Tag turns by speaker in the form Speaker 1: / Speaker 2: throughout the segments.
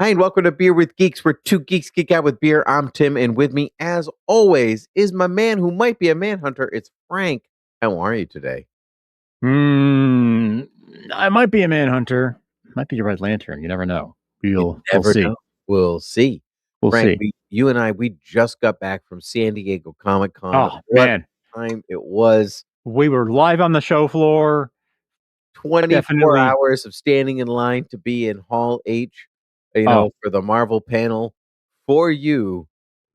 Speaker 1: Hi, and welcome to Beer with Geeks, where two geeks geek out with beer. I'm Tim, and with me, as always, is my man who might be a manhunter. It's Frank. How are you today?
Speaker 2: I might be a manhunter. Might be a Red Lantern. You never know.
Speaker 1: You
Speaker 2: We'll
Speaker 1: never
Speaker 2: see.
Speaker 1: know. We'll see.
Speaker 2: We'll
Speaker 1: Frank,
Speaker 2: see.
Speaker 1: you and I, we just got back from San Diego Comic Con.
Speaker 2: Oh
Speaker 1: What
Speaker 2: man,
Speaker 1: time it was!
Speaker 2: we were live on the show floor.
Speaker 1: 24
Speaker 2: Definitely.
Speaker 1: hours of standing in line to be in Hall H, for the Marvel panel for you,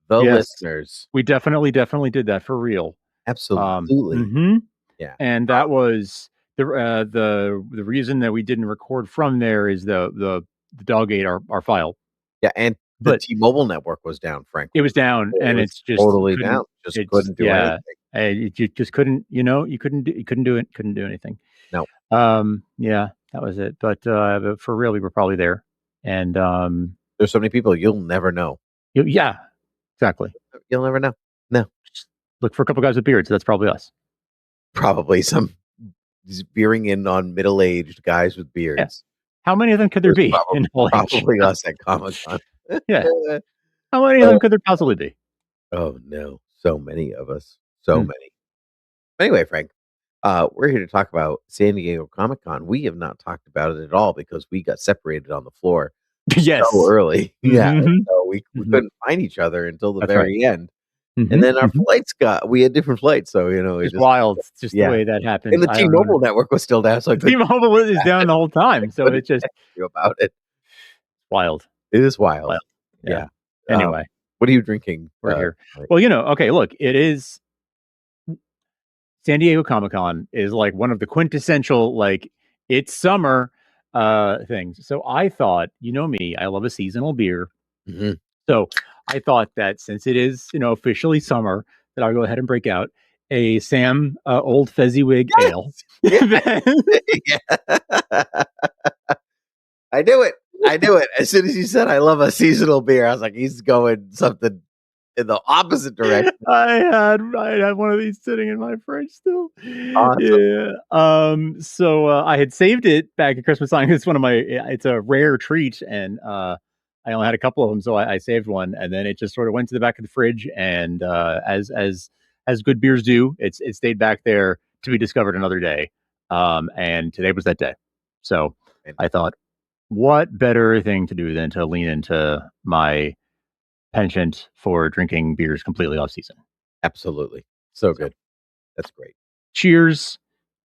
Speaker 1: the
Speaker 2: Yes,
Speaker 1: listeners.
Speaker 2: we definitely did that for real.
Speaker 1: Absolutely. Yeah.
Speaker 2: And that was the reason that we didn't record from there is the dog ate our file.
Speaker 1: Yeah, and the
Speaker 2: But
Speaker 1: T-Mobile network was down, frankly.
Speaker 2: it was down,
Speaker 1: It
Speaker 2: and
Speaker 1: was
Speaker 2: it's just
Speaker 1: totally down. Just couldn't do anything.
Speaker 2: You just couldn't. You couldn't do it. Couldn't do anything.
Speaker 1: No.
Speaker 2: Yeah, that was it. But for real, we were probably there, and
Speaker 1: There's so many people you'll never know.
Speaker 2: yeah, exactly.
Speaker 1: You'll never know. No.
Speaker 2: Just look for a couple guys with beards. That's probably us.
Speaker 1: Probably some veering in on middle-aged guys with beards.
Speaker 2: Yeah. How many of them could there be?
Speaker 1: Probably us at Comic-Con.
Speaker 2: Yeah. How many of them could there possibly be?
Speaker 1: Oh, no. So many of us. So many. Anyway, Frank, we're here to talk about San Diego Comic-Con. We have not talked about it at all because we got separated on the floor so early. Yeah. So we couldn't find each other until the very end. And then our flights we had different flights. So,
Speaker 2: it's wild. It's just the way that happened.
Speaker 1: And the T-Mobile network was still down. So
Speaker 2: T-Mobile is down the whole time. So it's just
Speaker 1: about it.
Speaker 2: Wild.
Speaker 1: It is wild.
Speaker 2: Yeah. Anyway,
Speaker 1: what are you drinking?
Speaker 2: We're here. Well, okay, look, it is San Diego Comic-Con is like one of the quintessential, like, it's summer things. So I thought, me, I love a seasonal beer. So I thought that since it is, officially summer, that I'll go ahead and break out a Sam Old Fezziwig Ale.
Speaker 1: I knew it. As soon as you said I love a seasonal beer, I was like, he's going something in the opposite direction.
Speaker 2: I had one of these sitting in my fridge still.
Speaker 1: Awesome.
Speaker 2: Yeah. So I had saved it back at Christmas time. It's a rare treat, and I only had a couple of them, so I saved one, and then it just sort of went to the back of the fridge. And as good beers do, it stayed back there to be discovered another day. And today was that day. So I thought, what better thing to do than to lean into my penchant for drinking beers completely off season.
Speaker 1: Absolutely. So good. That's great.
Speaker 2: Cheers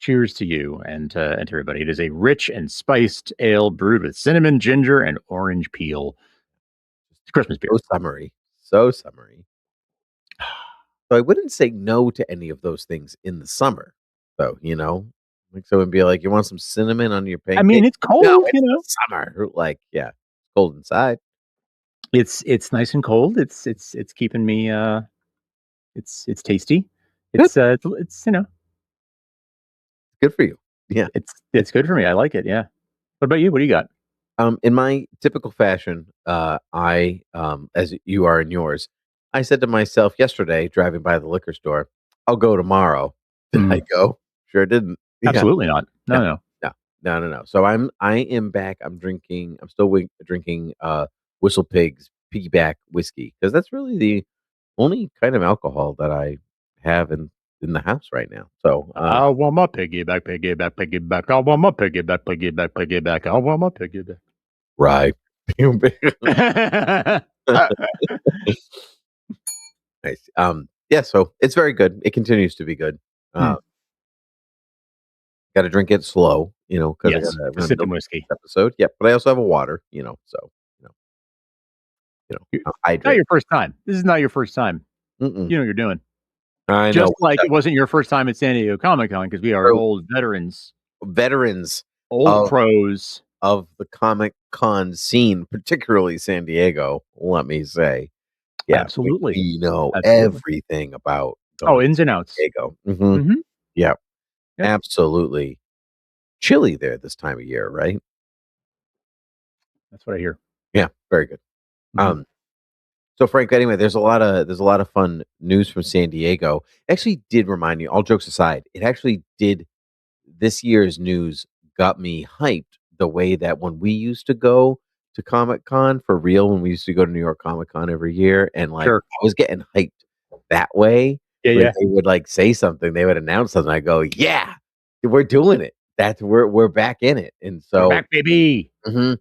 Speaker 2: to you and to everybody. It is a rich and spiced ale brewed with cinnamon, ginger, and orange peel. It's Christmas beer.
Speaker 1: So summery. So I wouldn't say no to any of those things in the summer, though, Like, so it'd be like, you want some cinnamon on your pancake?
Speaker 2: I mean, it's cold,
Speaker 1: no, it's summer. Like, yeah, it's cold inside.
Speaker 2: It's nice and cold. It's keeping me it's tasty. It's
Speaker 1: good for you. Yeah.
Speaker 2: It's good for me. I like it. Yeah. What about you? What do you got?
Speaker 1: In my typical fashion, I as you are in yours, I said to myself yesterday, driving by the liquor store, I'll go tomorrow. Did I go? Sure didn't.
Speaker 2: Absolutely not. No.
Speaker 1: So I am back. I'm still drinking Whistle Pig's piggyback whiskey, because that's really the only kind of alcohol that I have in the house right now. So
Speaker 2: I want my piggyback. I want my piggyback. I want my piggyback.
Speaker 1: Right. Nice. Yeah, so it's very good. It continues to be good. Got to drink it slow, because I got to
Speaker 2: sipping whiskey
Speaker 1: episode. Yeah, but I also have a water, so hydrate.
Speaker 2: Not your first time. This is not your first time. You know what you're doing.
Speaker 1: I know.
Speaker 2: Just like it wasn't your first time at San Diego Comic-Con, because we are old veterans, old pros
Speaker 1: of the Comic-Con scene, particularly San Diego. Let me say, yeah,
Speaker 2: absolutely,
Speaker 1: we know everything about
Speaker 2: ins and outs.
Speaker 1: Diego. Yeah, absolutely. Chilly there this time of year, right?
Speaker 2: That's what I hear.
Speaker 1: Yeah, very good. So Frank, anyway, there's a lot of fun news from San Diego. It actually did remind me, all jokes aside, it actually did. This year's news got me hyped the way that when we used to go to Comic-Con for real when we used to go to New York Comic-Con every year, and, like,
Speaker 2: Sure.
Speaker 1: I was getting hyped that way,
Speaker 2: Yeah,
Speaker 1: where
Speaker 2: yeah.
Speaker 1: they would, like, say something, they would announce something, I go, "Yeah, we're doing it. We're back in it." And
Speaker 2: We're
Speaker 1: so
Speaker 2: back, baby.
Speaker 1: mhm.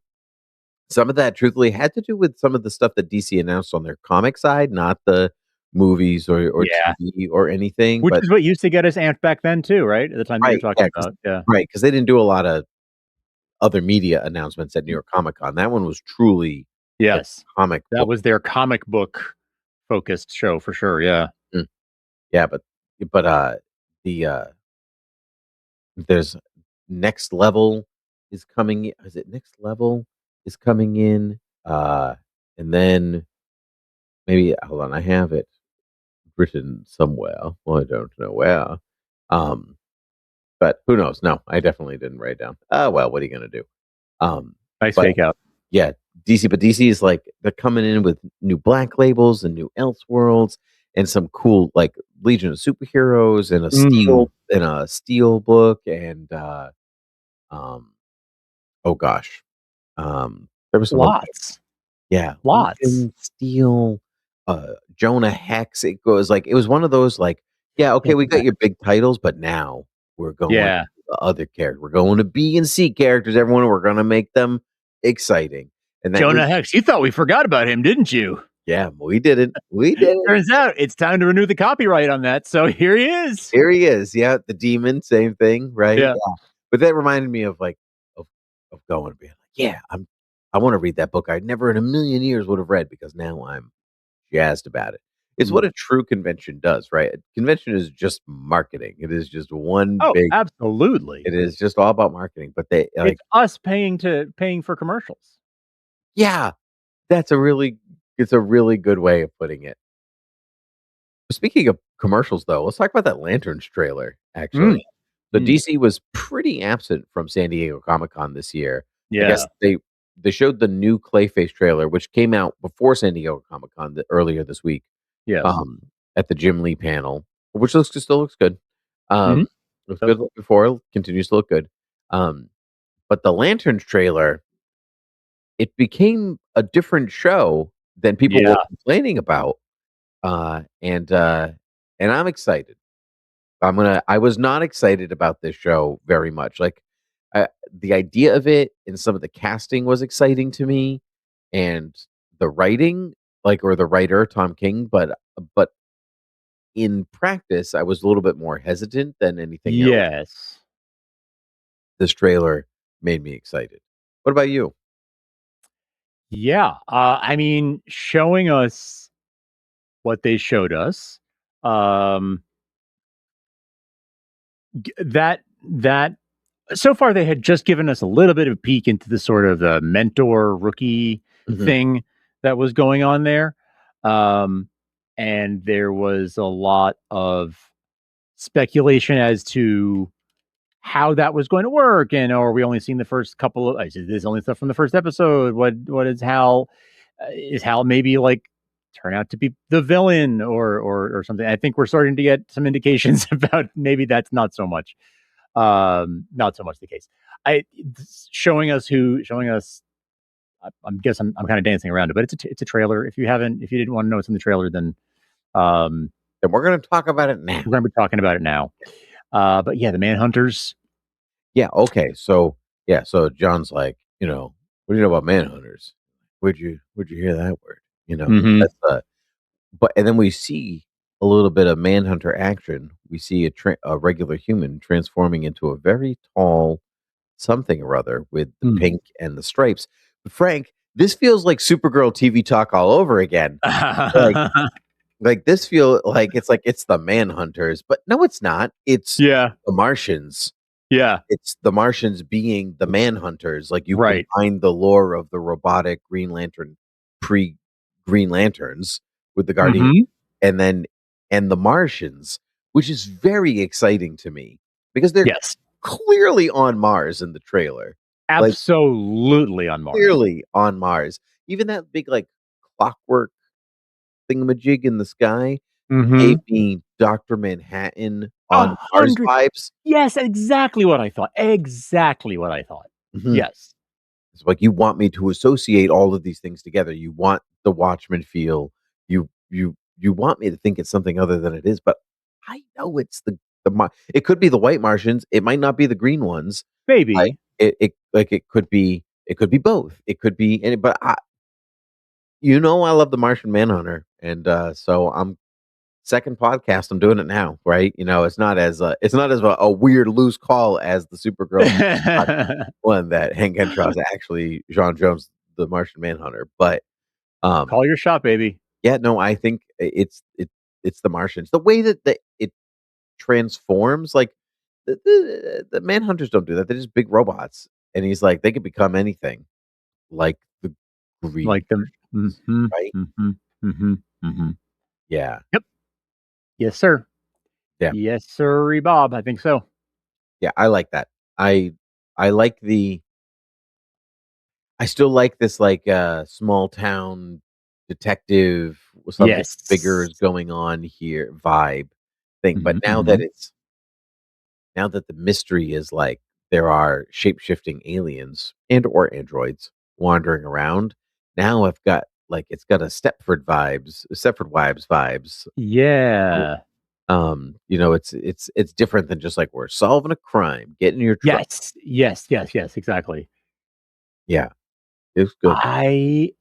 Speaker 1: Some of that truthfully had to do with some of the stuff that DC announced on their comic side, not the movies or
Speaker 2: Yeah.
Speaker 1: TV or anything,
Speaker 2: Which
Speaker 1: but
Speaker 2: is what used to get us amped back then too, right? At the time that you're
Speaker 1: right,
Speaker 2: talking
Speaker 1: yeah,
Speaker 2: about. Yeah.
Speaker 1: because they didn't do a lot of other media announcements at New York Comic Con. That one was truly a
Speaker 2: Yes.
Speaker 1: comic
Speaker 2: That
Speaker 1: book.
Speaker 2: was their comic book focused show for sure. Yeah.
Speaker 1: Mm, yeah, but the, there's Next Level is coming is it Next Level is coming in? And then maybe hold on, I have it written somewhere. Well, I don't know where. Um, but who knows? No, I definitely didn't write it down. Well, what are you gonna do? Um,
Speaker 2: Nice
Speaker 1: but
Speaker 2: fake out.
Speaker 1: yeah, DC is like they're coming in with new Black Labels and new Elseworlds and some cool like Legion of Superheroes and
Speaker 2: Mm.
Speaker 1: a steel book and um oh gosh. There was some other
Speaker 2: Lots.
Speaker 1: yeah,
Speaker 2: Lots.
Speaker 1: Legion, Steel, Jonah Hex. It was one of those like, yeah, okay, we got your big titles, but now we're going
Speaker 2: Yeah.
Speaker 1: to the other character. We're going to B and C characters, everyone. We're gonna make them exciting. And that was
Speaker 2: Jonah Hex. You thought we forgot about him, didn't you?
Speaker 1: yeah, we did it. We did it.
Speaker 2: Turns out it's time to renew the copyright on that. So here he is.
Speaker 1: Here he is. Yeah, the demon, same thing, right?
Speaker 2: Yeah.
Speaker 1: Yeah. But that reminded me of like of of going and being like, yeah, I want to read that book I never in a million years would have read because now I'm jazzed about it. It's
Speaker 2: Mm.
Speaker 1: what a true convention does, right? A convention is just marketing. It is just one
Speaker 2: Oh,
Speaker 1: big
Speaker 2: absolutely.
Speaker 1: it is just all about marketing. But they like,
Speaker 2: It's us paying for commercials.
Speaker 1: yeah, that's a really it's a really good way of putting it. Speaking of commercials though, let's talk about that Lanterns trailer,
Speaker 2: Mm.
Speaker 1: actually. So
Speaker 2: Mm.
Speaker 1: DC was pretty absent from San Diego Comic-Con this year. I guess
Speaker 2: Yeah.
Speaker 1: they showed the new Clayface trailer, which came out before San Diego Comic-Con earlier this week.
Speaker 2: Yes.
Speaker 1: um, at the Jim Lee panel, which still looks good.
Speaker 2: Mhm.
Speaker 1: Looks
Speaker 2: Does
Speaker 1: good
Speaker 2: look
Speaker 1: before, continues to look good. But the Lanterns trailer, it became a different show than people were
Speaker 2: Yeah.
Speaker 1: complaining about. Uh, and uh, and I'm excited. I was not excited about this show very much. Like the idea of it and some of the casting was exciting to me, and the writing, or the writer Tom King, but in practice, I was a little bit more hesitant than anything else.
Speaker 2: Yes.
Speaker 1: This trailer made me excited. What about you?
Speaker 2: Yeah. I mean, showing us what they showed us, um, that so far they had just given us a little bit of a peek into the sort of the mentor rookie
Speaker 1: Mhm.
Speaker 2: thing that was going on there. Um, and there was a lot of speculation as to how that was going to work. And are we only seeing the first couple of, is this only stuff from the first episode? What is Hal maybe like turn out to be the villain or something? I think we're starting to get some indications about maybe that's not so much the case. I showing us. I'm guess I'm kind of dancing around it, but it's a trailer. If you didn't want to know what's in the trailer, then um,
Speaker 1: And we're gonna talk about it now.
Speaker 2: we're going to be talking about it now. But yeah, the Manhunters.
Speaker 1: Yeah, okay. So yeah, so John's like, what do you know about manhunters? Where'd you hear that word?
Speaker 2: Hmm.
Speaker 1: That's but and then we see a little bit of manhunter action. We see a regular human transforming into a very tall something or other with the
Speaker 2: Mm.
Speaker 1: pink and the stripes. But Frank, this feels like Supergirl TV talk all over again. Like this feel like it's the Manhunters, but no, it's not. It's
Speaker 2: Yeah,
Speaker 1: the Martians.
Speaker 2: yeah,
Speaker 1: It's the Martians being the Manhunters. Like you
Speaker 2: right.
Speaker 1: combine the lore of the robotic Green Lantern pre Green Lanterns with the Guardian
Speaker 2: Hmm.
Speaker 1: and the Martians, which is very exciting to me because they're
Speaker 2: Yes,
Speaker 1: clearly on Mars in the trailer. Like
Speaker 2: absolutely on Mars.
Speaker 1: clearly on Mars. Even that big like clockwork thingamajig in the sky gave
Speaker 2: Hmm.
Speaker 1: me Dr. Manhattan
Speaker 2: A
Speaker 1: on Mars
Speaker 2: hundred.
Speaker 1: vibes.
Speaker 2: Yes, exactly what I thought. Exactly what I thought.
Speaker 1: Mhm.
Speaker 2: Yes.
Speaker 1: It's like you want me to associate all of these things together. You want the Watchmen feel. You want me to think it's something other than it is, but I know it's it could be the white Martians. It might not be the green ones. Like
Speaker 2: Maybe.
Speaker 1: it could be both. It could be any, but I love the Martian Manhunter, and so I'm second podcast. I'm doing it now, right? It's not as a weird loose call as the Supergirl one that Hank Hentrow is actually John Jones, the Martian Manhunter. But
Speaker 2: Call your shot, baby.
Speaker 1: yeah, no, I think it's the Martians. The way that it transforms, like the Manhunters don't do that. They're just big robots, and he's like they could become anything, like the green
Speaker 2: Like them.
Speaker 1: Martians,
Speaker 2: Mm-hmm,
Speaker 1: right?
Speaker 2: mm-hmm, mm-hmm, mm-hmm.
Speaker 1: Yeah,
Speaker 2: Yep. Yes, sir.
Speaker 1: yeah,
Speaker 2: Yes, sir, Bob. I think so.
Speaker 1: yeah. I like that. I I like the. I still like this like small town detective something bigger
Speaker 2: Yes.
Speaker 1: is going on here vibe thing. But
Speaker 2: Mm-hmm, mm-hmm.
Speaker 1: now that the mystery is like there are shape-shifting aliens and or androids wandering around, now I've got like it's got a Stepford Wives vibes.
Speaker 2: Yeah.
Speaker 1: It's different than just like we're solving a crime, get in your truck.
Speaker 2: Yes. Yes. Yes. Yes. Exactly.
Speaker 1: Yeah, it's good.
Speaker 2: I.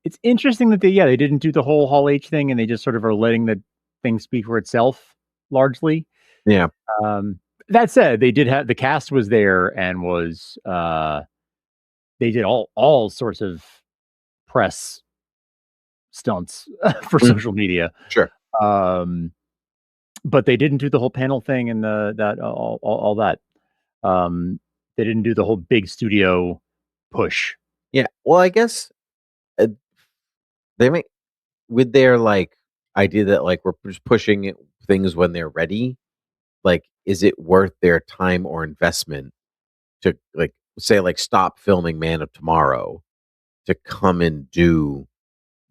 Speaker 2: It's interesting that they didn't do the whole Hall H thing and they just sort of are letting the thing speak for itself largely.
Speaker 1: Yeah.
Speaker 2: Um, that said, they did have the cast was there and was they did all sorts of press stunts for
Speaker 1: Mm,
Speaker 2: social media.
Speaker 1: sure.
Speaker 2: Um, but they didn't do the whole panel thing and all that. They didn't do the whole big studio push.
Speaker 1: Yeah. Well, I guess uh, they may with their like idea that like we're just pushing things when they're ready. Like, is it worth their time or investment to like say like stop filming Man of Tomorrow to come and do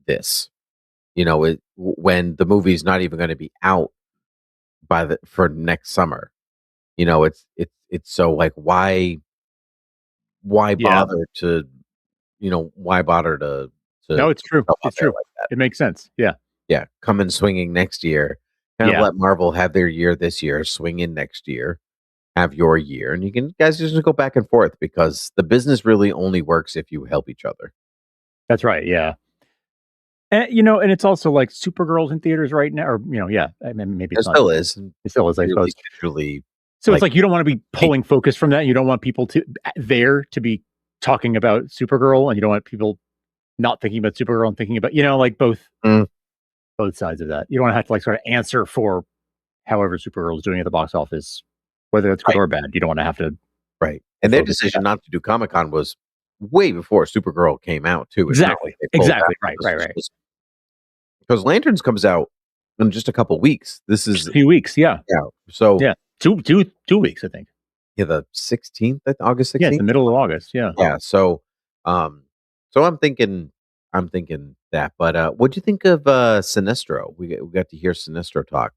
Speaker 1: this? When the movie's not even going to be out for next summer. It's so like why
Speaker 2: Yeah.
Speaker 1: bother to why bother to
Speaker 2: No, it's
Speaker 1: put
Speaker 2: true.
Speaker 1: yourself out
Speaker 2: It's
Speaker 1: there
Speaker 2: true.
Speaker 1: like that?
Speaker 2: It makes sense. Yeah.
Speaker 1: Yeah, come in swinging next year. Kind of
Speaker 2: Yeah.
Speaker 1: let Marvel have their year this year, swing in next year, have your year, and you can guys just go back and forth because the business really only works if you help each other.
Speaker 2: That's right. Yeah. And it's also like Supergirl's in theaters right now, or yeah, I mean, maybe
Speaker 1: There
Speaker 2: it's not.
Speaker 1: still is, and
Speaker 2: It still is, I
Speaker 1: really
Speaker 2: suppose.
Speaker 1: digitally,
Speaker 2: So it's
Speaker 1: like,
Speaker 2: like you don't want to be
Speaker 1: take
Speaker 2: pulling focus from that. You don't want people to be talking about Supergirl, and you don't want people not thinking about Supergirl and thinking about like
Speaker 1: mm,
Speaker 2: both sides of that. You don't want to have to like sort of answer for however Supergirl is doing at the box office, whether it's good
Speaker 1: right,
Speaker 2: or bad. You don't want to have to
Speaker 1: right. And their
Speaker 2: focus on
Speaker 1: decision
Speaker 2: that.
Speaker 1: not to do Comic-Con was way before Supergirl came out too. It's not like
Speaker 2: Exactly.
Speaker 1: they pulled out
Speaker 2: Exactly. Right.
Speaker 1: because
Speaker 2: Right. Right.
Speaker 1: because Lanterns comes out in just a couple weeks. This
Speaker 2: Just
Speaker 1: is
Speaker 2: a few weeks. Yeah.
Speaker 1: yeah. So
Speaker 2: Yeah. Two weeks, I think.
Speaker 1: yeah, the 16th, August
Speaker 2: Yeah. It's
Speaker 1: 16th.
Speaker 2: the middle of August. Yeah.
Speaker 1: Yeah, um, so I'm thinking that, but, what'd you think of, Sinestro? We got to hear Sinestro talk.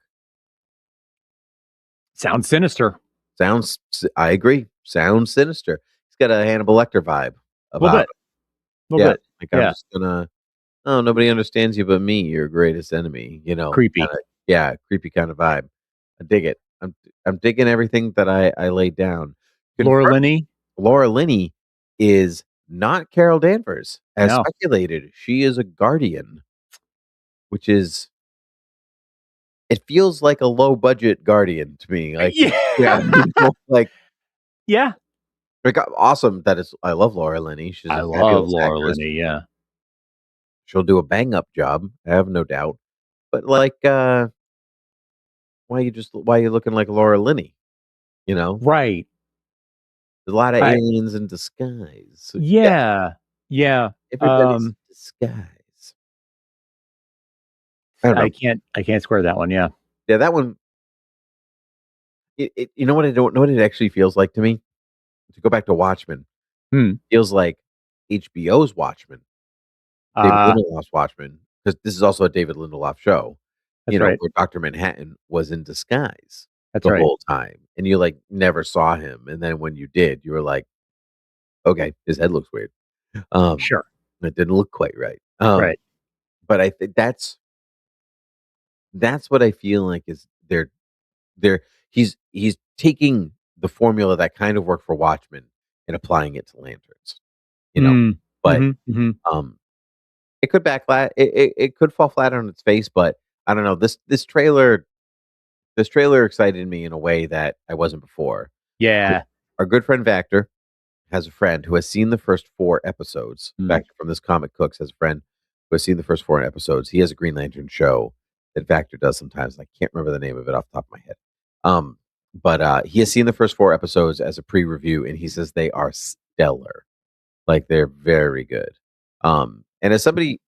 Speaker 2: Sounds sinister.
Speaker 1: I agree, sounds sinister. He's got a Hannibal Lecter vibe
Speaker 2: A little
Speaker 1: about
Speaker 2: bit.
Speaker 1: him.
Speaker 2: A little
Speaker 1: Yeah,
Speaker 2: bit.
Speaker 1: like, I'm
Speaker 2: Yeah.
Speaker 1: just gonna "Oh, nobody understands you but me, your greatest enemy,"
Speaker 2: Creepy.
Speaker 1: kinda yeah, creepy kinda vibe. I dig it. I'm digging everything that I laid down.
Speaker 2: Laura
Speaker 1: Confirming
Speaker 2: Linney.
Speaker 1: Laura Linney is not Carol Danvers. As
Speaker 2: No.
Speaker 1: speculated, she is a Guardian, which is it feels like a low budget Guardian to me. Like,
Speaker 2: Yeah.
Speaker 1: yeah, like
Speaker 2: Yeah.
Speaker 1: awesome that it's I love Laura Linney. She's
Speaker 2: I
Speaker 1: a
Speaker 2: love
Speaker 1: fabulous
Speaker 2: Laura
Speaker 1: actress.
Speaker 2: Linney. Yeah.
Speaker 1: She'll do a bang up job, I have no doubt. But like, why you looking like Laura Linney? You know?
Speaker 2: Right.
Speaker 1: There's a lot of
Speaker 2: I
Speaker 1: aliens in disguise. So yeah,
Speaker 2: Yeah. Yeah.
Speaker 1: everybody's
Speaker 2: Um,
Speaker 1: in disguise. I don't know.
Speaker 2: I can't square that one. Yeah.
Speaker 1: Yeah, that one you know what I don't know what it actually feels like to me? To go back to Watchmen,
Speaker 2: Hmm.
Speaker 1: feels like HBO's Watchmen, David
Speaker 2: Uh,
Speaker 1: Lindelof's Watchmen, because this is also a David Lindelof show,
Speaker 2: that's right.
Speaker 1: where Doctor Manhattan was in disguise
Speaker 2: That's
Speaker 1: the
Speaker 2: right.
Speaker 1: whole time, and you like never saw him, and then when you did, you were like, Okay, his head looks weird. Um,
Speaker 2: Sure.
Speaker 1: it didn't look quite right.
Speaker 2: Right.
Speaker 1: But I think that's what I feel like is they're he's taking the formula that kind of worked for Watchmen and applying it to Lanterns, you know.
Speaker 2: Mm.
Speaker 1: But
Speaker 2: Mhm.
Speaker 1: um, it could backflat. It could fall flat on its face. But I don't know. This trailer excited me in a way that I wasn't before.
Speaker 2: Yeah.
Speaker 1: Our good friend Vactor has a friend who has seen the first 4 episodes.
Speaker 2: Mm.
Speaker 1: Vactor from this comic Cooks has a friend who has seen the first 4 episodes. He has a Green Lantern show that Vactor does sometimes, and I can't remember the name of it off the top of my head. But he has seen the first 4 episodes as a pre-review, and he says they are stellar. Like they're very good. And as somebody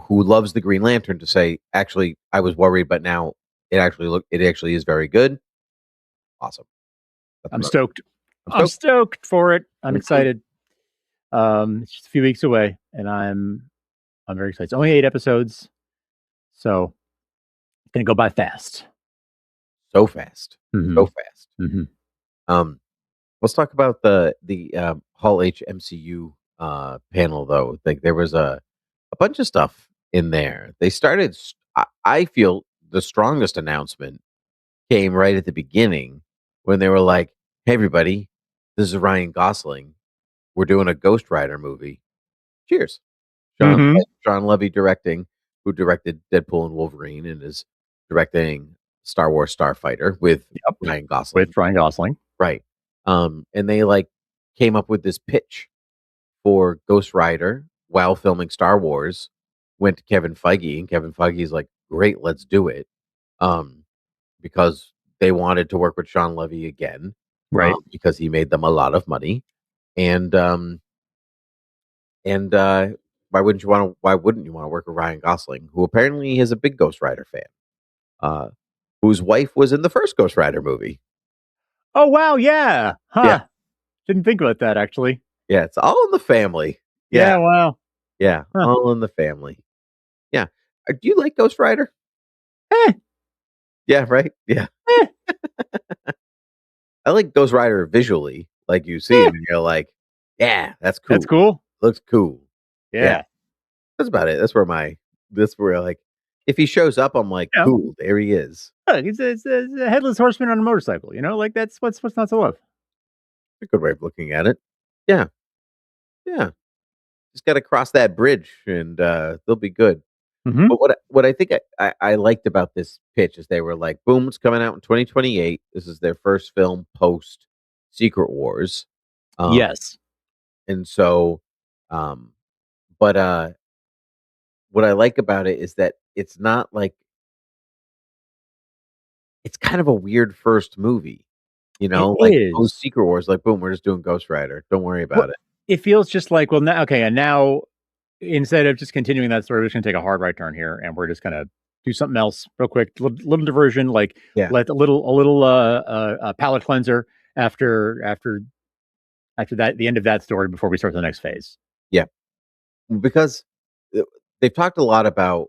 Speaker 1: who loves the Green Lantern, to say, actually, I was worried, but now it actually is very good. Awesome. That's
Speaker 2: I'm
Speaker 1: what
Speaker 2: stoked.
Speaker 1: I'm
Speaker 2: I'm
Speaker 1: stoked.
Speaker 2: stoked for it. I'm
Speaker 1: Mhm.
Speaker 2: excited. It's just a few weeks away, and I'm very excited. It's only 8 episodes, so it's gonna go by fast.
Speaker 1: So fast, so
Speaker 2: Mhm.
Speaker 1: fast.
Speaker 2: Mhm.
Speaker 1: Um, let's talk about the Hall H MCU panel though. Like there was a bunch of stuff in there. They started. I feel the strongest announcement came right at the beginning when they were like, "Hey, everybody, this is Ryan Gosling. We're doing a Ghost Rider movie. Cheers."
Speaker 2: Mhm.
Speaker 1: Shawn Levy directing, who directed Deadpool and Wolverine, and is directing Star Wars Starfighter with
Speaker 2: Yep.
Speaker 1: Ryan
Speaker 2: With
Speaker 1: Gosling.
Speaker 2: Ryan Gosling.
Speaker 1: Right. And they like came up with this pitch for Ghost Rider while filming Star Wars. Went to Kevin Feige, and Kevin Feige's like, "Great, let's do it." Um, because they wanted to work with Shawn Levy again,
Speaker 2: Right.
Speaker 1: because he made them a lot of money, and and why wouldn't you want to work with Ryan Gosling, who apparently is a big Ghost Rider fan, uh, whose wife was in the first Ghost Rider movie.
Speaker 2: Oh, wow, yeah.
Speaker 1: Yeah,
Speaker 2: Huh. Didn't think about that, actually.
Speaker 1: yeah, it's all in the family. Yeah,
Speaker 2: Yeah, wow.
Speaker 1: yeah,
Speaker 2: Huh.
Speaker 1: all in the family. Yeah. Do you like Ghost Rider?
Speaker 2: Eh,
Speaker 1: Yeah, right? Yeah.
Speaker 2: eh,
Speaker 1: I like Ghost Rider visually. Like you see
Speaker 2: eh.
Speaker 1: him and you're like, yeah, that's
Speaker 2: That's
Speaker 1: cool.
Speaker 2: cool.
Speaker 1: Looks cool. Yeah.
Speaker 2: Yeah.
Speaker 1: That's about it. That's where like if he shows up, I'm like,
Speaker 2: You know,
Speaker 1: cool, there he is.
Speaker 2: look, it's a headless horseman on a motorcycle, like, that's what's not to love.
Speaker 1: A good way of looking at it. Yeah. Yeah. Just gotta cross that bridge and they'll be good.
Speaker 2: Mhm.
Speaker 1: But what I think I liked about this pitch is they were like, boom, it's coming out in 2028. This is their first film post Secret Wars. Um,
Speaker 2: Yes.
Speaker 1: and so um but what I like about it is that it's not like it's kind of a weird first movie,
Speaker 2: It
Speaker 1: like post
Speaker 2: is.
Speaker 1: Secret Wars, like boom, we're just doing Ghost Rider. Don't worry
Speaker 2: Well,
Speaker 1: about it.
Speaker 2: it feels just like, well, now okay, and now instead of just continuing that story, we're just gonna take a hard right turn here, and we're just gonna do something else real quick, little diversion, like,
Speaker 1: Yeah,
Speaker 2: let a little palate cleanser after that the end of that story before we start the next phase.
Speaker 1: yeah, because th- they've talked a lot about.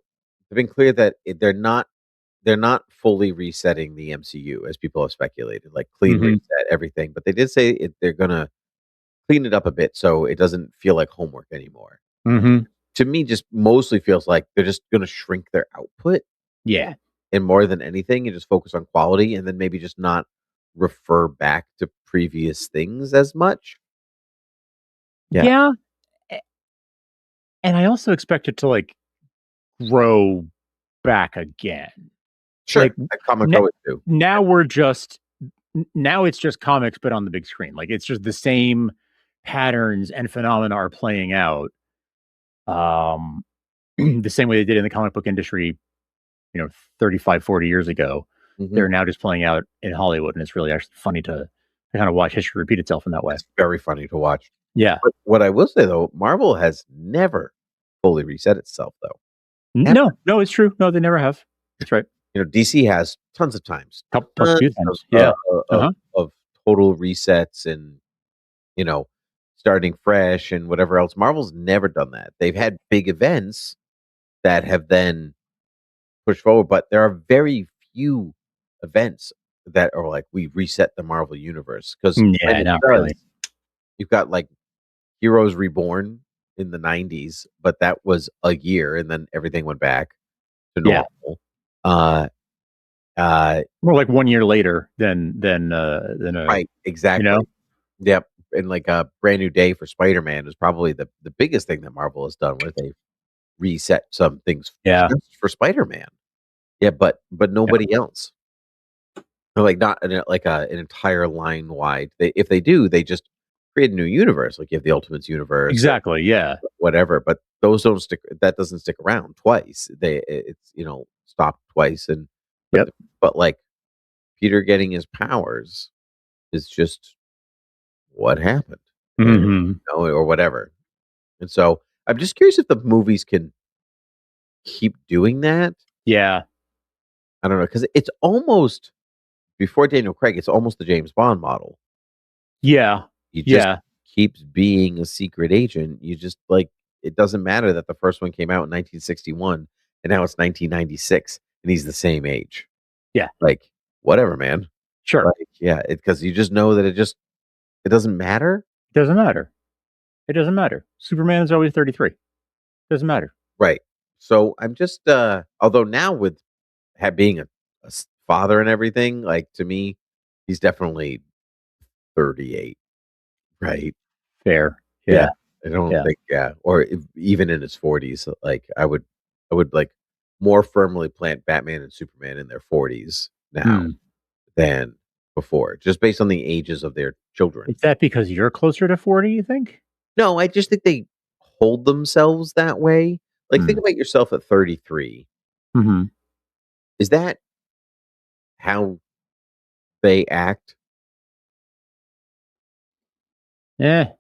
Speaker 1: They've been clear that they're not fully resetting the MCU as people have speculated, like clean
Speaker 2: Mhm.
Speaker 1: reset everything. But they did say they're gonna clean it up a bit so it doesn't feel like homework anymore.
Speaker 2: Mhm.
Speaker 1: To me, just mostly feels like they're just gonna shrink their output
Speaker 2: Yeah.
Speaker 1: and more than anything, and just focus on quality, and then maybe just not refer back to previous things as much. Yeah,
Speaker 2: Yeah, a and I also expect it to, like, grow back again.
Speaker 1: sure.
Speaker 2: Like,
Speaker 1: Like comics
Speaker 2: n
Speaker 1: always do.
Speaker 2: now we're just now it's just comics, but on the big screen. Like, it's just the same patterns and phenomena are playing out, um, the same way they did in the comic book industry, 35, 40 years ago.
Speaker 1: Mhm.
Speaker 2: They're now just playing out in Hollywood, and it's really actually funny to kind of watch history repeat itself in that way.
Speaker 1: It's very funny to watch.
Speaker 2: Yeah.
Speaker 1: But what I will say though, Marvel has never fully reset itself though. Ever.
Speaker 2: No, no, it's true. No, they never have. That's right.
Speaker 1: DC has tons of times.
Speaker 2: Couple a
Speaker 1: Tons
Speaker 2: few
Speaker 1: of
Speaker 2: times. Yeah. Uh-huh.
Speaker 1: total resets and, you know, starting fresh and whatever else. Marvel's never done that. They've had big events that have then pushed forward, but there are very few events that are like we reset the Marvel universe because when
Speaker 2: Yeah,
Speaker 1: it
Speaker 2: not
Speaker 1: does,
Speaker 2: really.
Speaker 1: you've got like Heroes Reborn in the 90s, but that was a year and then everything went back to
Speaker 2: Yeah.
Speaker 1: normal. Uh
Speaker 2: More like 1 year later than
Speaker 1: right, exactly. Yep. And like a Brand New Day for Spider-Man is probably the biggest thing that Marvel has done where they reset some things
Speaker 2: Yeah.
Speaker 1: just for Spider-Man. Yeah, but nobody else. Or like not an entire line wide. If they do, they just create a new universe. Like you have the Ultimates universe or
Speaker 2: Exactly. Yeah.
Speaker 1: whatever. But those don't stick. That doesn't stick around twice. It's stopped twice. And but
Speaker 2: Yep.
Speaker 1: the, but like Peter getting his powers is just what happened,
Speaker 2: Hmm.
Speaker 1: or whatever. And so I'm just curious if the movies can keep doing that.
Speaker 2: Yeah.
Speaker 1: I don't know because it's almost before Daniel Craig. It's almost the James Bond model.
Speaker 2: Yeah.
Speaker 1: He just
Speaker 2: Yeah.
Speaker 1: keeps being a secret agent. You just like it doesn't matter that the first one came out in 1961 and now it's 1996 and he's the same age.
Speaker 2: Yeah.
Speaker 1: Like whatever, man.
Speaker 2: Sure.
Speaker 1: Like yeah, because you just know that it doesn't matter.
Speaker 2: It doesn't matter. It doesn't matter. Superman is always 33. Doesn't matter.
Speaker 1: Right. So I'm just although now with being a father and everything, like to me, he's definitely 38, right?
Speaker 2: Fair.
Speaker 1: Yeah.
Speaker 2: Yeah.
Speaker 1: I don't
Speaker 2: Yeah.
Speaker 1: think or even in his 40s, like I would like more firmly plant Batman and Superman in their 40s now
Speaker 2: Hmm.
Speaker 1: than before, just based on the ages of their children.
Speaker 2: Is that because you're closer to 40, you think?
Speaker 1: No, I just think they hold themselves that way. Like think
Speaker 2: Hmm.
Speaker 1: about yourself at 33.
Speaker 2: Mm-hmm.
Speaker 1: Is that how they act?
Speaker 2: Yeah.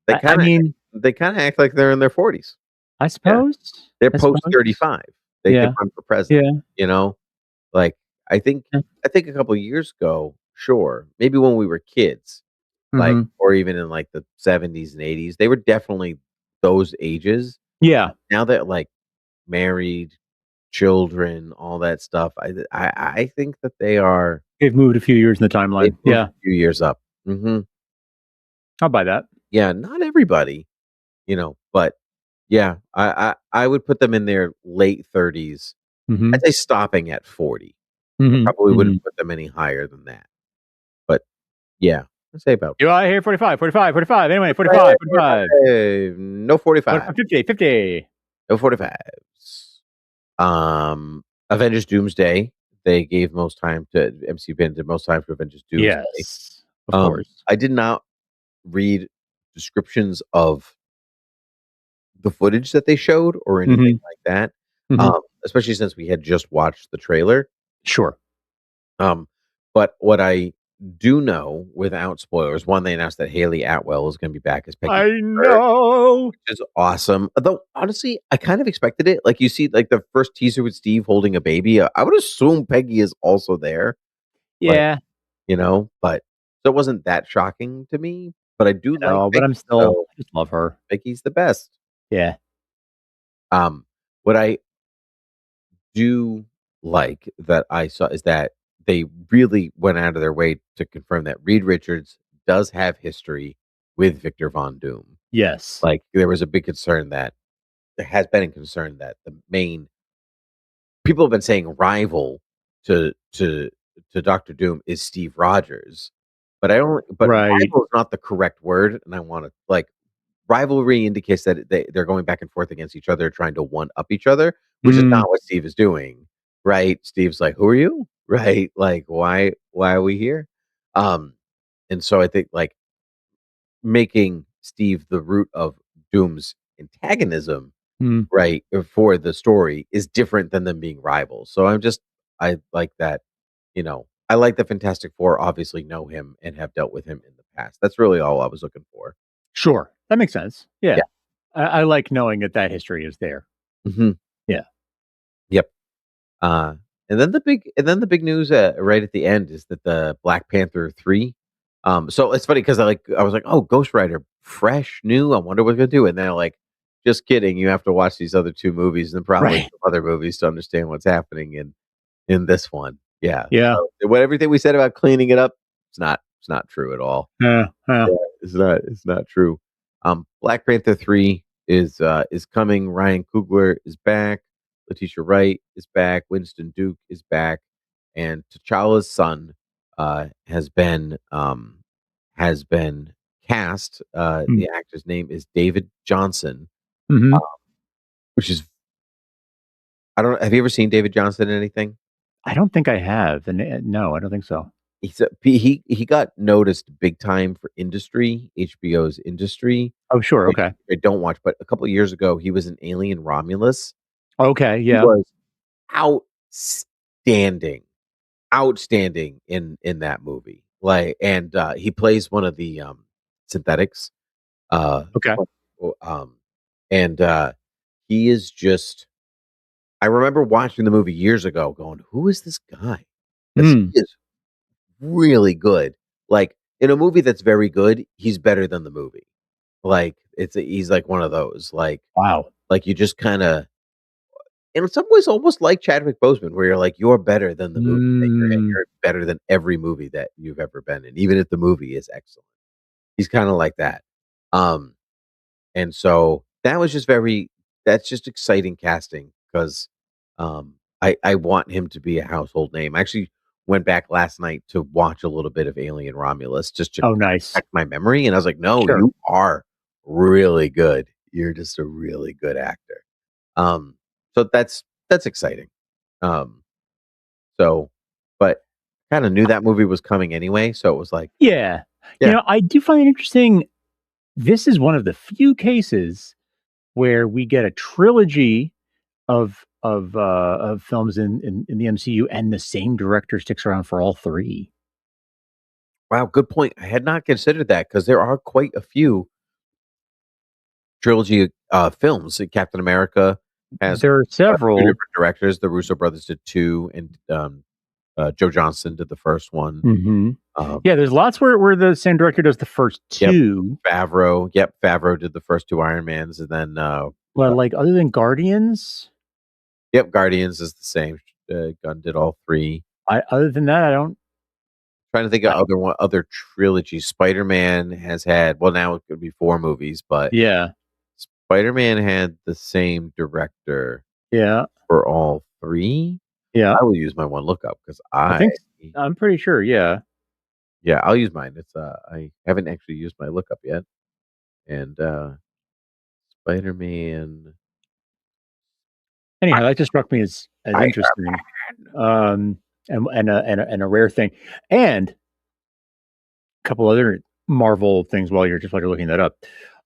Speaker 1: They
Speaker 2: I
Speaker 1: kind of
Speaker 2: mean,
Speaker 1: they kind of act like they're in their 40s.
Speaker 2: I
Speaker 1: Yeah.
Speaker 2: suppose.
Speaker 1: They're
Speaker 2: I
Speaker 1: post
Speaker 2: suppose.
Speaker 1: 35. They could
Speaker 2: Yeah.
Speaker 1: run for president,
Speaker 2: Yeah.
Speaker 1: you know? Like, I think
Speaker 2: Yeah.
Speaker 1: I think a couple years ago, sure, maybe when we were kids, like,
Speaker 2: Mm-hmm.
Speaker 1: or even in, like, the '70s and '80s, they were definitely those ages.
Speaker 2: Yeah.
Speaker 1: Now that, like, married, children, all that stuff, I think that
Speaker 2: They've moved a few years in the
Speaker 1: they've
Speaker 2: timeline.
Speaker 1: moved
Speaker 2: Yeah.
Speaker 1: a few years up. Mhm.
Speaker 2: I'll buy that.
Speaker 1: Yeah, not everybody, but yeah, I would put them in their late 30s.
Speaker 2: Mm-hmm.
Speaker 1: I'd say stopping at 40. I
Speaker 2: Mm-hmm.
Speaker 1: probably
Speaker 2: Mm-hmm.
Speaker 1: wouldn't put them any higher than that. But yeah, I'd say about
Speaker 2: You I hear 45, 45, 45. Anyway, 45, 45.
Speaker 1: no 45.
Speaker 2: 50, 50.
Speaker 1: No 45s. Avengers Doomsday, they gave most time to MCU did most time for Avengers Doomsday.
Speaker 2: Yes. Of course.
Speaker 1: I did not read descriptions of the footage that they showed or anything
Speaker 2: Mm-hmm.
Speaker 1: like that.
Speaker 2: Mm-hmm.
Speaker 1: Especially since we had just watched the trailer.
Speaker 2: Sure.
Speaker 1: Um, but what I do know without spoilers, one, they announced that Hayley Atwell is going to be back as Peggy,
Speaker 2: I know.
Speaker 1: which is awesome. Though honestly, I kind of expected it. Like you see, like the first teaser with Steve holding a baby. I would assume Peggy is also there. Like
Speaker 2: Yeah.
Speaker 1: but so it wasn't that shocking to me. But I do like
Speaker 2: No, but
Speaker 1: Peggy,
Speaker 2: I
Speaker 1: so
Speaker 2: just love her.
Speaker 1: Peggy's the best.
Speaker 2: Yeah.
Speaker 1: What I do like that I saw is that they really went out of their way to confirm that Reed Richards does have history with Victor Von Doom.
Speaker 2: Yes.
Speaker 1: Like there was a big concern that there has been a concern that the main people have been saying rival to Doctor Doom is Steve Rogers. But
Speaker 2: Right.
Speaker 1: rival is not the correct word, and I want to like rivalry indicates that they're going back and forth against each other, trying to one up each other, which is
Speaker 2: Mm,
Speaker 1: not what Steve is doing, right? Steve's like, "Who are you?" Right? Like, why are we here? Um, and so I think like making Steve the root of Doom's antagonism,
Speaker 2: mm.
Speaker 1: right, for the story is different than them being rivals. So I like that, I like the Fantastic Four. Obviously, know him and have dealt with him in the past. That's really all I was looking for.
Speaker 2: Sure. That makes sense.
Speaker 1: Yeah.
Speaker 2: Yeah. I like knowing that history is there.
Speaker 1: Hmm.
Speaker 2: Yeah.
Speaker 1: Yep. Uh, and then the big news right at the end is that the Black Panther 3. So it's funny because I was like, oh, Ghost Rider, fresh, new. I wonder what they're gonna do. And they're like, just kidding. You have to watch these other two movies and probably
Speaker 2: Right.
Speaker 1: some other movies to understand what's happening in this one. Yeah.
Speaker 2: Yeah.
Speaker 1: So what everything we said about cleaning it up, it's not. It's not true at all.
Speaker 2: Yeah.
Speaker 1: Yeah, it's not true. Black Panther 3 is coming. Ryan Coogler is back. Letitia Wright is back. Winston Duke is back, and T'Challa's son has been cast. The actor's name is David Jonsson, uh,
Speaker 2: Mm-hmm.
Speaker 1: which is I don't. Have you ever seen David Jonsson in anything?
Speaker 2: I don't think I have. And no, I don't think so.
Speaker 1: He got noticed big time for Industry, HBO's Industry,
Speaker 2: Oh, sure.
Speaker 1: which
Speaker 2: Okay.
Speaker 1: I don't watch. But a couple of years ago, he was in Alien Romulus.
Speaker 2: Okay.
Speaker 1: He
Speaker 2: Yeah.
Speaker 1: was outstanding, outstanding in that movie. Like, and he plays one of the synthetics. Uh,
Speaker 2: Okay.
Speaker 1: um, and he is just. I remember watching the movie years ago, going, "Who is this guy?" Because
Speaker 2: Mm.
Speaker 1: he is really good. Like in a movie that's very good, he's better than the movie. Like he's like one of those.
Speaker 2: Wow.
Speaker 1: Like you just kind of in some ways almost like Chadwick Boseman, where you're like you're better than the movie that you're in.
Speaker 2: Mm.
Speaker 1: You're better than every movie that you've ever been in, even if the movie is excellent. He's kind of like that. Um, and so that was just that's just exciting casting because I want him to be a household name. I actually went back last night to watch a little bit of Alien Romulus just to
Speaker 2: Oh, nice.
Speaker 1: check my memory, and I was like, no,
Speaker 2: Sure.
Speaker 1: you are really good. You're just a really good actor. So that's exciting. Um, so, but kind of knew that movie was coming anyway, so it was like,
Speaker 2: Yeah.
Speaker 1: yeah,
Speaker 2: I do find it interesting. This is one of the few cases where we get a trilogy of films in the MCU, and the same director sticks around for all three.
Speaker 1: wow, good point. I had not considered that because there are quite a few trilogy films. Captain America has
Speaker 2: There are
Speaker 1: two
Speaker 2: several.
Speaker 1: different directors. The Russo brothers did two, and Joe Johnston did the first one.
Speaker 2: Hmm.
Speaker 1: Um,
Speaker 2: Yeah, there's lots where the same director does the first
Speaker 1: yep,
Speaker 2: two.
Speaker 1: Favreau. Yep, Favreau did the first two Iron Mans, and then
Speaker 2: Well, like other than Guardians,
Speaker 1: yep, Guardians is the same. Gunn did all three.
Speaker 2: other than that, I don't.
Speaker 1: Trying to think of
Speaker 2: I,
Speaker 1: other trilogies. Spider Man has had now it could be four movies, but
Speaker 2: yeah,
Speaker 1: Spider Man had the same director
Speaker 2: yeah,
Speaker 1: for all three.
Speaker 2: yeah.
Speaker 1: I will use my one lookup because
Speaker 2: I think I'm pretty sure. Yeah.
Speaker 1: yeah, I'll use mine. It's I haven't actually used my lookup yet. And Spider Man
Speaker 2: Anyhow, that just struck me as
Speaker 1: Iron
Speaker 2: interesting, um, and a rare thing, and a couple other Marvel things while you're looking that up.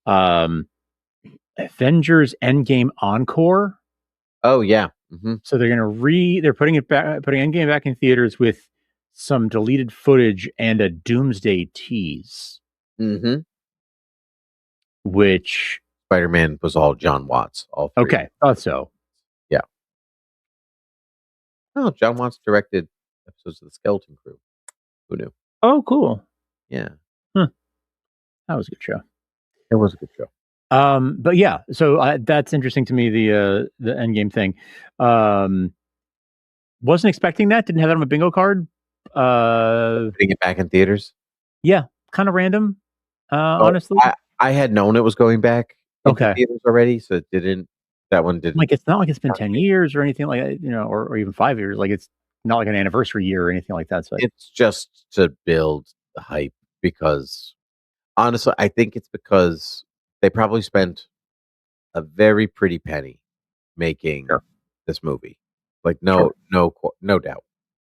Speaker 2: Um, Avengers Endgame Encore.
Speaker 1: Oh yeah. Hmm.
Speaker 2: So they're putting it back, putting Endgame back in theaters with some deleted footage and a Doomsday tease,
Speaker 1: Hmm.
Speaker 2: which
Speaker 1: Spider Man was all John Watts, all three.
Speaker 2: okay, thought so.
Speaker 1: Yeah. Oh, John Watts directed episodes of the Skeleton Crew. Who knew?
Speaker 2: Oh, cool.
Speaker 1: Yeah.
Speaker 2: Huh. That was a good show.
Speaker 1: It was a good show.
Speaker 2: But yeah, so that's interesting to me. The Endgame thing. Um, wasn't expecting that. Didn't have that on my bingo card.
Speaker 1: Putting it back in theaters.
Speaker 2: Yeah, kind of random.
Speaker 1: Oh,
Speaker 2: Honestly.
Speaker 1: I had known it was going back into
Speaker 2: Okay.
Speaker 1: theaters already, so it didn't. That one didn't.
Speaker 2: Like it's not like it's been 10 years or anything like that, or even 5 years. Like it's not like an anniversary year or anything like that. So
Speaker 1: It's just to build the hype because honestly, I think it's because they probably spent a very pretty penny making
Speaker 2: sure.
Speaker 1: this movie. Like
Speaker 2: Sure.
Speaker 1: no doubt.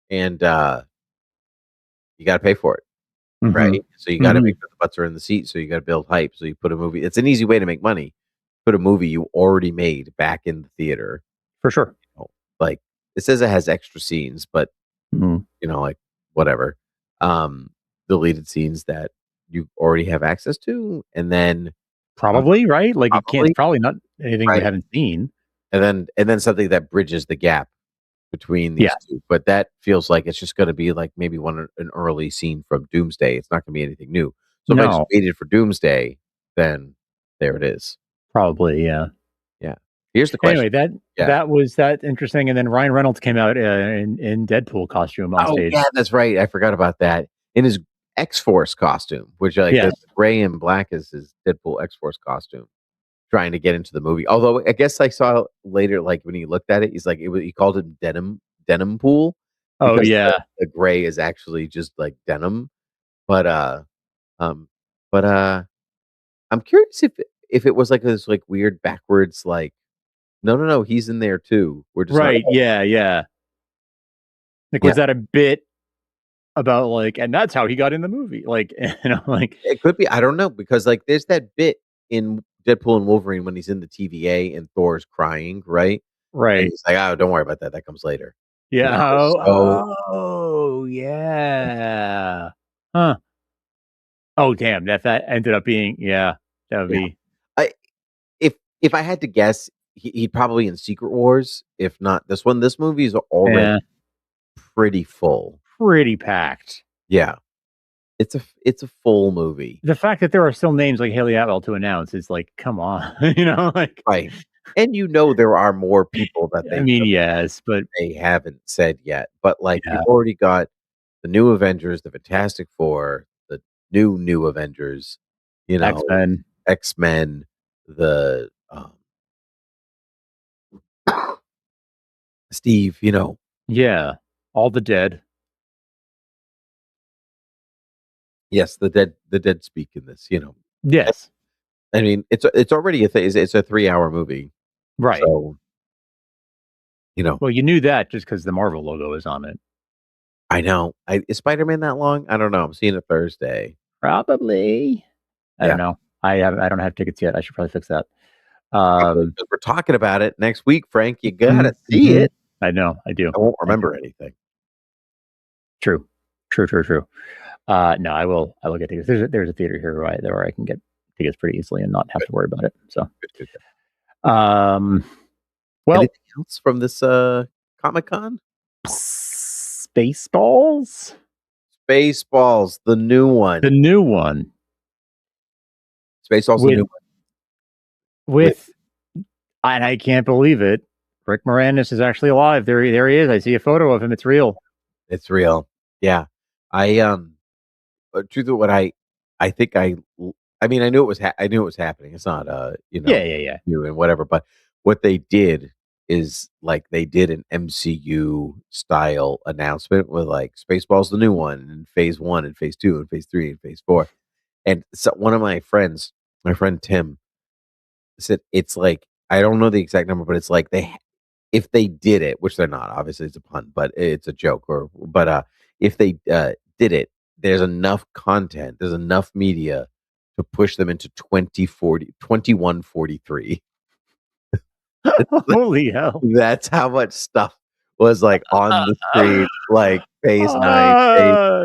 Speaker 1: And you got to pay for it,
Speaker 2: Mm-hmm.
Speaker 1: right? So you got to
Speaker 2: Mm-hmm.
Speaker 1: make sure the butts are in the seat. So you got to build hype. So you put a movie. It's an easy way to make money. Put a movie you already made back in the theater.
Speaker 2: For sure.
Speaker 1: Like it says it has extra scenes, but
Speaker 2: Mm-hmm.
Speaker 1: like whatever. Deleted scenes that you already have access to, and then
Speaker 2: Probably right. Like it's
Speaker 1: probably
Speaker 2: probably not anything we
Speaker 1: right,
Speaker 2: haven't seen.
Speaker 1: and then something that bridges the gap between these
Speaker 2: Yeah.
Speaker 1: two. But that feels like it's just going to be like maybe an early scene from Doomsday. It's not going to be anything new. So if I just
Speaker 2: No.
Speaker 1: waited for Doomsday, then there it is.
Speaker 2: Probably. Yeah.
Speaker 1: Yeah. Here's the question.
Speaker 2: Anyway, that was that interesting. And then Ryan Reynolds came out in Deadpool costume on
Speaker 1: Oh
Speaker 2: stage.
Speaker 1: yeah, that's right. I forgot about that. In his X-Force costume, which like the
Speaker 2: Yes.
Speaker 1: gray and black is his Deadpool X-Force costume. Trying to get into the movie. Although I guess I saw later, like when he looked at it, he's like he called it denim-pool
Speaker 2: Oh
Speaker 1: because
Speaker 2: yeah.
Speaker 1: the gray is actually just like denim. But um but I'm curious if it was like this like weird backwards like no, he's in there too. We're just not
Speaker 2: Right. Yeah. Yeah. Like,
Speaker 1: yeah.
Speaker 2: was that a bit about like, and that's how he got in the movie? Like, like,
Speaker 1: It could be. I don't know because like there's that bit in Deadpool and Wolverine when he's in the TVA and Thor's crying, right? And
Speaker 2: right.
Speaker 1: he's like, "Oh, don't worry about that. That comes later." And
Speaker 2: Yeah.
Speaker 1: I was so
Speaker 2: Oh, yeah. Huh. Oh, damn. That ended up being, yeah, that would
Speaker 1: yeah.
Speaker 2: be,
Speaker 1: I if I had to guess, he'd probably in Secret Wars. If not this one, this movie is already
Speaker 2: yeah,
Speaker 1: pretty full.
Speaker 2: pretty packed.
Speaker 1: Yeah, it's a full movie,
Speaker 2: The fact that there are still names like Hayley Atwell to announce is like, come on, like,
Speaker 1: right? And there are more people that
Speaker 2: I mean, yes, but
Speaker 1: they haven't said yet. But like
Speaker 2: yeah,
Speaker 1: you've already got the new Avengers, the Fantastic Four, the new Avengers, you
Speaker 2: X
Speaker 1: know,
Speaker 2: Men,
Speaker 1: X-Men, the Steve,
Speaker 2: yeah, all the dead,
Speaker 1: yes, the dead speak in this.
Speaker 2: yes,
Speaker 1: I mean, it's already it's a 3-hour movie.
Speaker 2: right.
Speaker 1: So,
Speaker 2: Well, you knew that just because the Marvel logo is on it.
Speaker 1: I know. Is Spider-Man that long? I don't know. I'm seeing it Thursday.
Speaker 2: Probably. I
Speaker 1: Yeah.
Speaker 2: don't know. I don't have tickets yet. I should probably fix that.
Speaker 1: Probably
Speaker 2: Um,
Speaker 1: 'cause we're talking about it next week, Frank. You gotta
Speaker 2: mhm,
Speaker 1: see
Speaker 2: mhm.
Speaker 1: it.
Speaker 2: I know. I do.
Speaker 1: I won't
Speaker 2: I do.
Speaker 1: remember anything.
Speaker 2: True. True. True. True. No, I will. I will get tickets. There's a theater here where I can get tickets pretty easily and not have
Speaker 1: Good,
Speaker 2: to worry about it. So,
Speaker 1: good, good, good.
Speaker 2: um, well,
Speaker 1: Anything else from this Comic-Con?
Speaker 2: Spaceballs,
Speaker 1: Spaceballs, the new
Speaker 2: the
Speaker 1: one.
Speaker 2: new one
Speaker 1: Spaceballs, the
Speaker 2: with
Speaker 1: new one with
Speaker 2: with, and I can't believe it. Rick Moranis is actually alive. There he is. I see a photo of him. It's real.
Speaker 1: it's real. Yeah. I truth of what I think I mean I knew it was happening. It's not
Speaker 2: Yeah. Yeah. Yeah.
Speaker 1: new and whatever, but what they did is like they did an MCU style announcement with like Spaceballs the new one and phase 1 and phase 2 and phase 3 and phase 4. And so one of my friends, my friend Tim said it's like I don't know the exact number, but it's like if they did it, which they're not, obviously it's a pun, but it's a joke but if they did it, there's enough content, there's enough media to push them into 2143.
Speaker 2: Holy hell!
Speaker 1: That's how much stuff was like on the screen, like phase 9, phase
Speaker 2: Ah,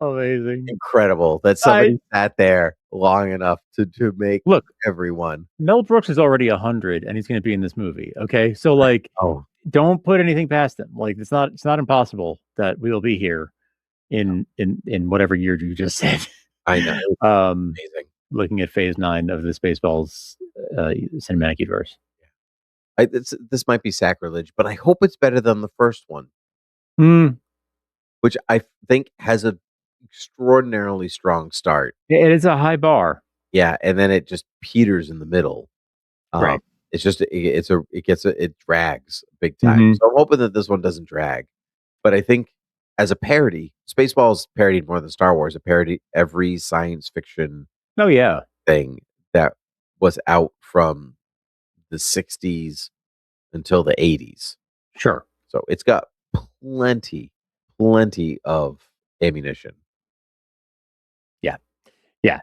Speaker 1: 10.
Speaker 2: amazing.
Speaker 1: Incredible that
Speaker 2: I
Speaker 1: somebody sat there long enough to make
Speaker 2: look.
Speaker 1: everyone.
Speaker 2: Mel Brooks is already 100, and he's going to be in this movie. Okay, so like,
Speaker 1: Oh,
Speaker 2: don't put anything past him. Like, it's not impossible that we will be here
Speaker 1: no,
Speaker 2: in whatever year you just said.
Speaker 1: I know. It was
Speaker 2: um,
Speaker 1: amazing.
Speaker 2: looking at Phase 9 of the Spaceballs cinematic universe.
Speaker 1: This might be sacrilege, but I hope it's better than the first one,
Speaker 2: Mm,
Speaker 1: which I think has a extraordinarily strong start.
Speaker 2: it is a high bar,
Speaker 1: Yeah, and then it just peters in the middle. Um,
Speaker 2: right?
Speaker 1: it's just it drags big time.
Speaker 2: Hmm.
Speaker 1: So I'm hoping that this one doesn't drag. But I think as a parody, Spaceballs parodied more than Star Wars. It parodied every science fiction
Speaker 2: Oh yeah,
Speaker 1: thing that was out from the 60s until the 80s.
Speaker 2: sure.
Speaker 1: So it's got plenty, plenty of ammunition.
Speaker 2: Yeah, yeah.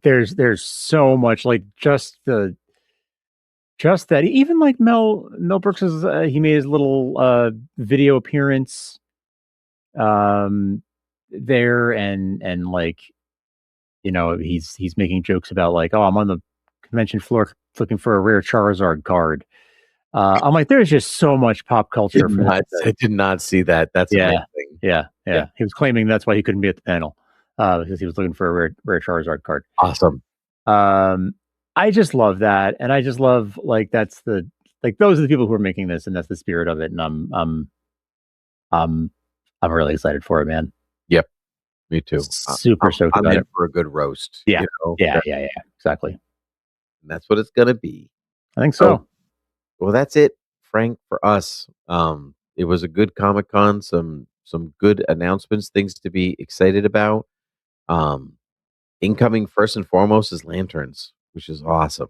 Speaker 2: There's so much like just that even like Mel Brooks's he made his little video appearance there and like he's making jokes about like, oh, I'm on the convention floor looking for a rare Charizard card. I'm like, there's just so much pop culture for that.
Speaker 1: I did not see that. That's
Speaker 2: Yeah,
Speaker 1: amazing.
Speaker 2: yeah,
Speaker 1: Yeah,
Speaker 2: yeah. He was claiming that's why he couldn't be at the panel because he was looking for a rare Charizard card.
Speaker 1: awesome.
Speaker 2: Um, I just love that, and I just love like that's the like those are the people who are making this, and that's the spirit of it. And I'm really excited for it, man.
Speaker 1: Yep. Me too.
Speaker 2: Super stoked
Speaker 1: I'm
Speaker 2: about
Speaker 1: in
Speaker 2: it.
Speaker 1: for a good roast.
Speaker 2: Yeah.
Speaker 1: That,
Speaker 2: Yeah. Exactly.
Speaker 1: that's what it's gonna be.
Speaker 2: I think
Speaker 1: Oh,
Speaker 2: so.
Speaker 1: well, that's it, Frank, for us. It was a good Comic Con. Some good announcements, things to be excited about. Um, incoming first and foremost is Lanterns, which is awesome.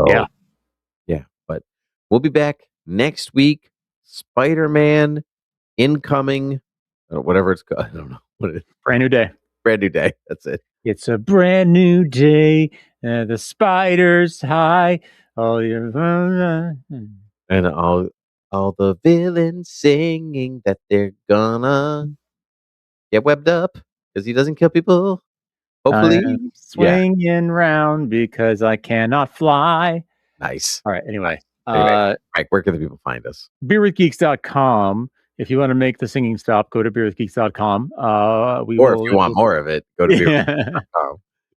Speaker 2: Yeah.
Speaker 1: So yeah, but we'll be back next week. Spider-Man incoming, or whatever it's called. I don't know what it is.
Speaker 2: Brand new day.
Speaker 1: Brand new day. That's it.
Speaker 2: It's a brand new day. The spiders high. All your
Speaker 1: And all the villains singing that they're gonna get webbed up because he doesn't kill people. Hopefully,
Speaker 2: I'm
Speaker 1: yeah.
Speaker 2: swinging round because I cannot fly.
Speaker 1: Nice.
Speaker 2: All right. Anyway,
Speaker 1: Anyway, Mike, where can the people find us?
Speaker 2: beerwithgeeks.com. If you want to make the singing stop, go to beerwithgeeks.com. We
Speaker 1: Or if
Speaker 2: will.
Speaker 1: you want more of it, go to
Speaker 2: Yeah.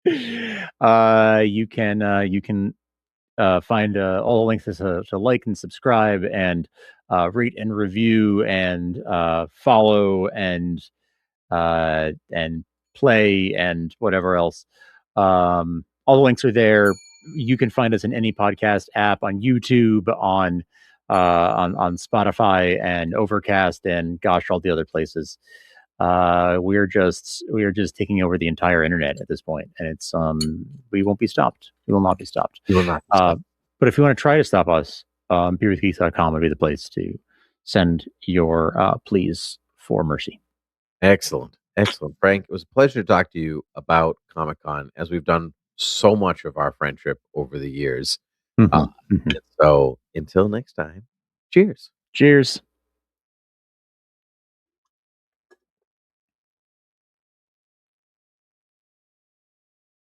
Speaker 1: beer.com.
Speaker 2: You can find all the links to like and subscribe and rate and review and follow and play and whatever else. All the links are there. You can find us in any podcast app, on YouTube, on Spotify and Overcast, and gosh, all the other places. We are just taking over the entire internet at this point, and it's we won't be stopped. We will not be stopped.
Speaker 1: You will not be stopped.
Speaker 2: But if you want to try to stop us, beerwithgeeks.com would be the place to send your pleas for mercy.
Speaker 1: Excellent. Excellent. Frank, it was a pleasure to talk to you about Comic Con, as we've done so much of our friendship over the years.
Speaker 2: Mm-hmm.
Speaker 1: So until next time, cheers.
Speaker 2: Cheers.